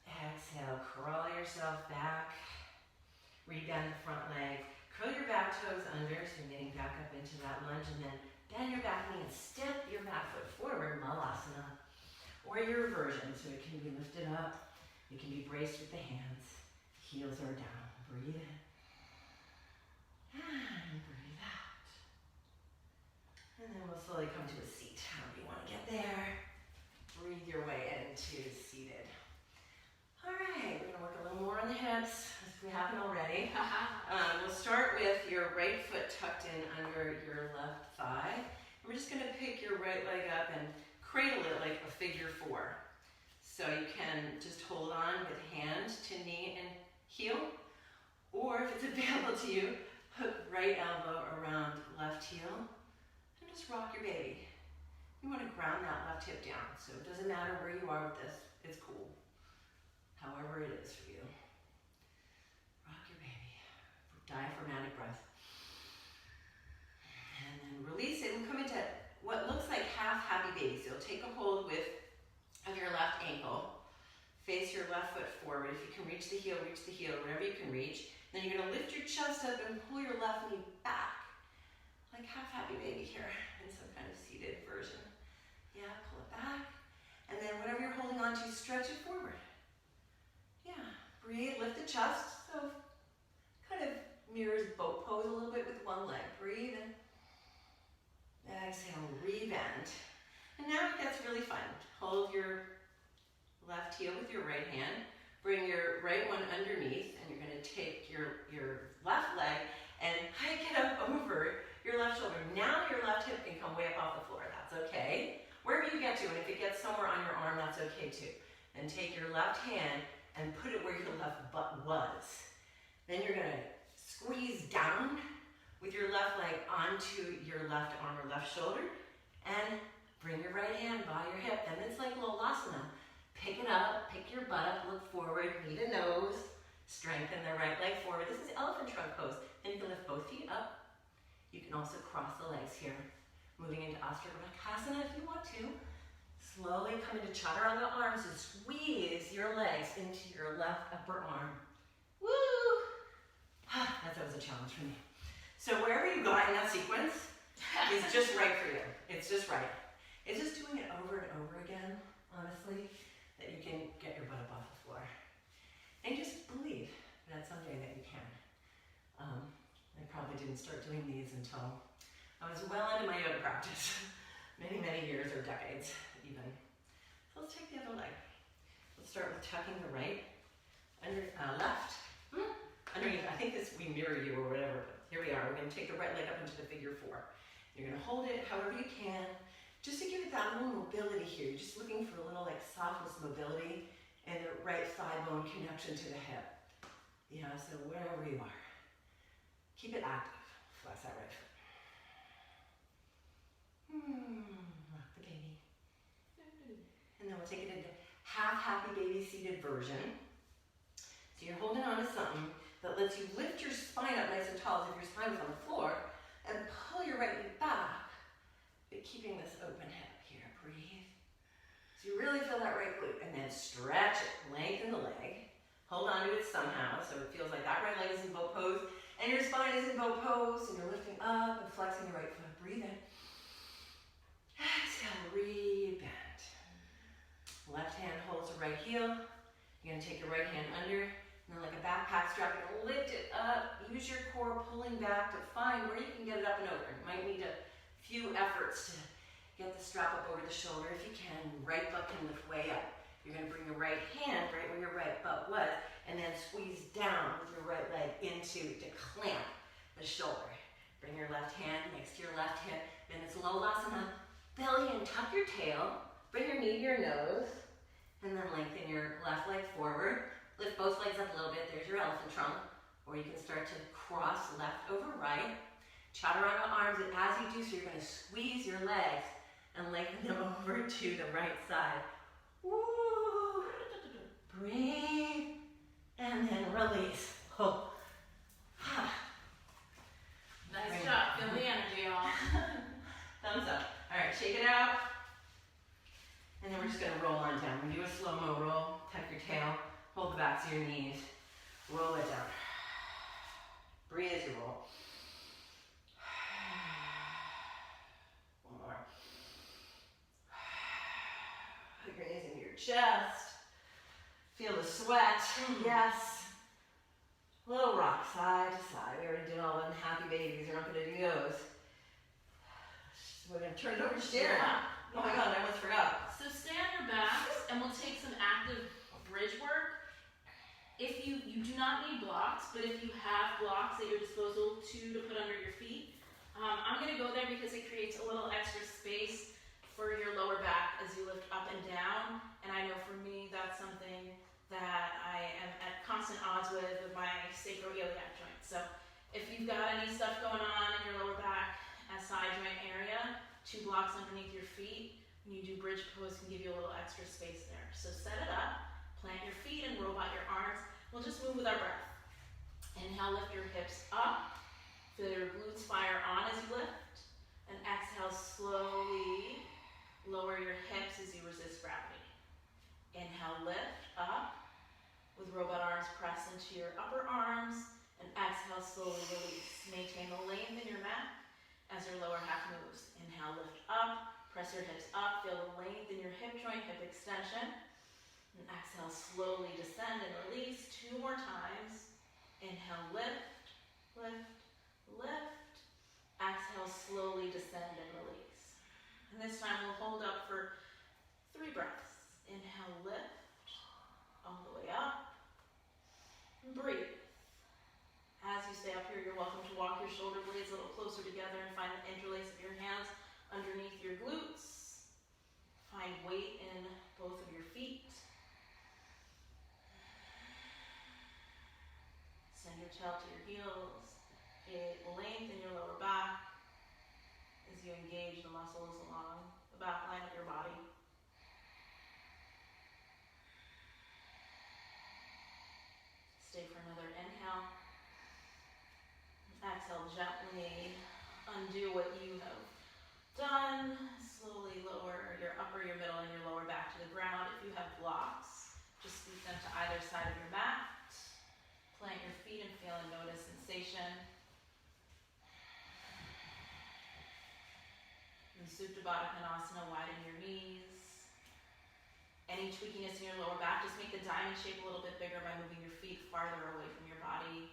Exhale, crawl yourself back. Rebend the front leg. Curl your back toes under, so you're getting back up into that lunge, and then Bend your back knee and step your back foot forward, Malasana. Or your version, so it can be lifted up. It can be braced with the hands. Heels are down. Breathe in. And breathe out. And then we'll slowly come to a seat. However you want to get there. Breathe your way into seated. All right, we're going to work a little more on the hips, if we haven't already. We'll start with your right foot tucked in under your left thigh. And we're just going to pick your right leg up and cradle it like a figure 4. So you can just hold on with hand to knee and heel, or if it's available to you, hook right elbow around left heel and just rock your baby. You want to ground that left hip down, so it doesn't matter where you are with this, it's cool. However it is for you. Rock your baby. Diaphragmatic breath. And then release it and come into what looks like half happy baby. So take a hold of your left ankle. Face your left foot forward. If you can reach the heel, wherever you can reach. Then you're going to lift your chest up and pull your left knee back. Like half happy baby here in some kind of seated version. Yeah, pull it back. And then whatever you're holding on to, stretch it forward. Yeah, breathe, lift the chest. So kind of mirrors boat pose a little bit with one leg. Breathe and exhale, rebend. And now it gets really fun. Hold your left heel with your right hand. Bring your right one underneath, and you're going to take your left leg and hike it up over your left shoulder. Now your left hip can come way up off the floor. That's okay. Wherever you get to, and if it gets somewhere on your arm, that's okay too. Then take your left hand and put it where your left butt was. Then you're going to squeeze down with your left leg onto your left arm or left shoulder, and bring your right hand by your hip. And it's like Lolasana. Pick it up, pick your butt up, look forward, knee to nose, strengthen the right leg forward. This is elephant trunk pose. Then you can lift both feet up. You can also cross the legs here. Moving into Astavakrasana if you want to. Slowly come into Chaturanga arms and squeeze your legs into your left upper arm. Woo! That was a challenge for me. So wherever you got in that sequence is just right for you. It's just right. It's just doing it over and over again, honestly, that you can get your butt up off the floor. And just believe that someday that you can. I probably didn't start doing these until I was well into my yoga practice. Many, many years or decades even. So let's take the other leg. Let's start with tucking the right left underneath. I think we mirror you or whatever. But here we are. We're going to take the right leg up into the figure 4. You're going to hold it however you can, just to give it that little mobility here. You're just looking for a little like softness mobility and the right thigh bone connection to the hip. Yeah, so wherever you are, keep it active. Flex that right foot. Rock the baby. And then we'll take it into half happy baby seated version. So you're holding on to something that lets you lift your spine up nice and tall as if your spine was on the floor, and pull your right knee back, but keeping this open hip here. Breathe. So you really feel that right glute, and then stretch it, lengthen the leg. Hold on to it somehow, so it feels like that right leg is in boat pose, and your spine is in boat pose, and you're lifting up and flexing your right foot. Breathe in. Exhale, rebend. Left hand holds the right heel. You're gonna take your right hand under, and then like a backpack strap, you're gonna lift it up. Use your core pulling back to find where you can get it up and over. You might need a few efforts to get the strap up over the shoulder. If you can, right butt can lift way up. You're gonna bring your right hand right where your right butt was, and then squeeze down with your right leg to clamp the shoulder. Bring your left hand next to your left hip, then it's Lolasana. Belly and tuck your tail. Bring your knee to your nose, and then lengthen your left leg forward. Lift both legs up a little bit. There's your elephant trunk. Or you can start to cross left over right. Chaturanga arms, and as you do so, you're going to squeeze your legs and lengthen them over to the right side. Woo! Breathe, and then release. Oh. Nice job. Feel the energy, y'all. Thumbs up. All right, shake it out. And then we're just going to roll on down. We do a slow-mo roll. Tuck your tail. Hold the backs of your knees. Roll it down. Breathe as you roll. your chest. Feel the sweat. Yes. Little rock side to side. We already did all them happy babies. We're not going to do those. We're going to turn it over to Sharon. Oh my God, I almost forgot. So stay on your backs, and we'll take some active bridge work. If you do not need blocks, but if you have blocks at your disposal to put under your feet, I'm going to go there because it creates a little extra space for your lower back as you lift up and down. And I know for me, that's something that I am at constant odds with my sacroiliac joint. So if you've got any stuff going on in your lower back and side joint area, 2 blocks underneath your feet, when you do bridge pose, can give you a little extra space there. So set it up, plant your feet and robot your arms. We'll just move with our breath. Inhale, lift your hips up. Feel your glutes fire on as you lift. And exhale, slowly lower your hips as you resist gravity. Inhale, lift up. With robot arms, press into your upper arms. And exhale, slowly release. Maintain the length in your mat as your lower half moves. Inhale, lift up. Press your hips up. Feel the length in your hip joint, hip extension. And exhale, slowly descend and release. 2 more times. Inhale, lift, lift, lift. Exhale, slowly descend and release. And this time we'll hold up for 3 breaths. Inhale, lift, all the way up. And breathe. As you stay up here, you're welcome to walk your shoulder blades a little closer together and find the interlace of your hands underneath your glutes. Find weight in both of your feet. Send your tail to your heels. Create length in your lower back as you engage the muscles along the back line of your body. Stay for another inhale. Exhale, gently undo what you have done. Slowly lower your upper, your middle, and your lower back to the ground. If you have blocks, just scoot them to either side of your mat. Plant your feet and feel and notice sensation. In Supta Baddha Konasana, widen your knees. Any tweakiness in your lower back, just make the diamond shape a little bit bigger by moving your feet farther away from your body.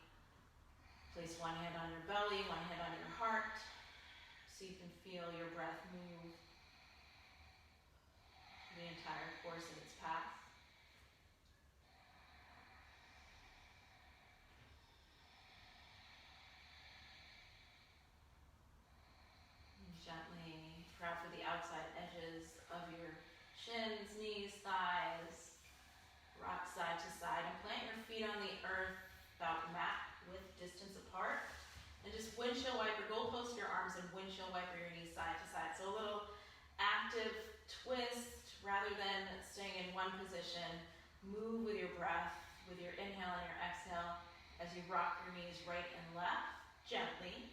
Place one hand on your belly, one hand on your heart, so you can feel your breath move the entire course of its path. And gently grab for the outside edges of your shins, knees, thighs. Rock side to side and plant your feet on the earth about mat width distance apart. And just windshield wiper, goalpost your arms and windshield wiper your knees side to side. So a little active twist rather than staying in one position. Move with your breath, with your inhale and your exhale as you rock your knees right and left gently.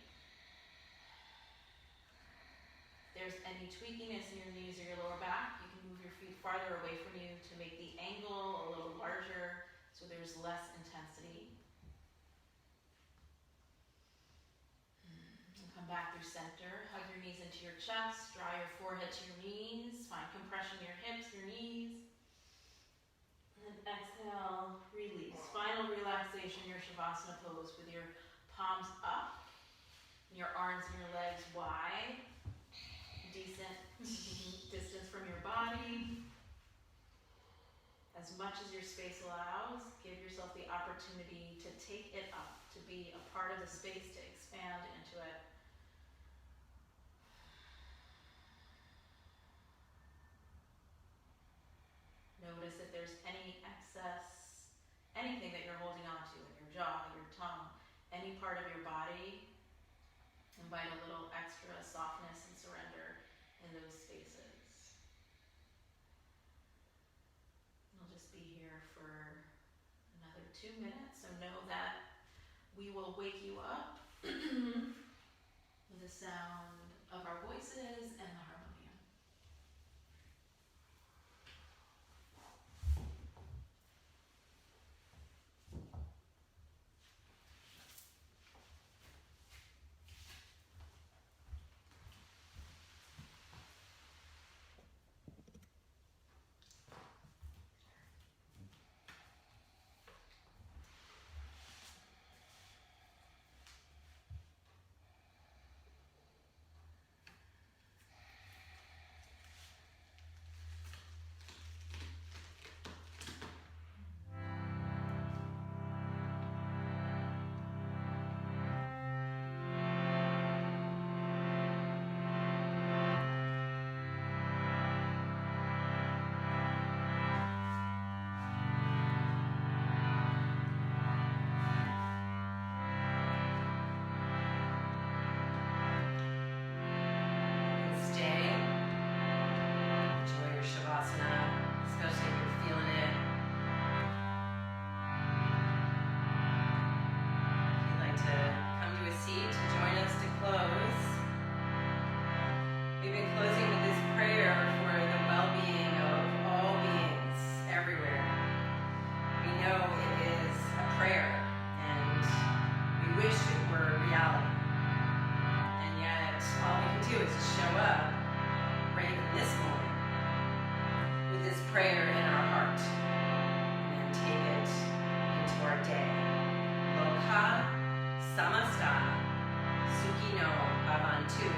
If there's any tweakiness in your knees or your lower back, you can move your feet farther away from you to make the angle a little larger so there's less intensity. And come back through center. Hug your knees into your chest. Draw your forehead to your knees. Find compression in your hips, your knees. And then exhale, release. Final relaxation, your Shavasana pose with your palms up, your arms and your legs wide. Decent distance from your body. As much as your space allows, give yourself the opportunity to take it up, to be a part of the space, to expand into it. Notice if there's any excess, anything that you're holding on to in your jaw, your tongue, any part of your body. Invite a little extra softness and surrender in those spaces. We'll just be here for another 2 minutes, so know that we will wake you up with the sound of our voices and the harmonium. We've been closing with this prayer for the well-being of all beings everywhere. We know it is a prayer, and we wish it were reality. And yet, all we can do is just show up right in this moment with this prayer in our heart, and take it into our day. Loka samasta sukhino bhavantu.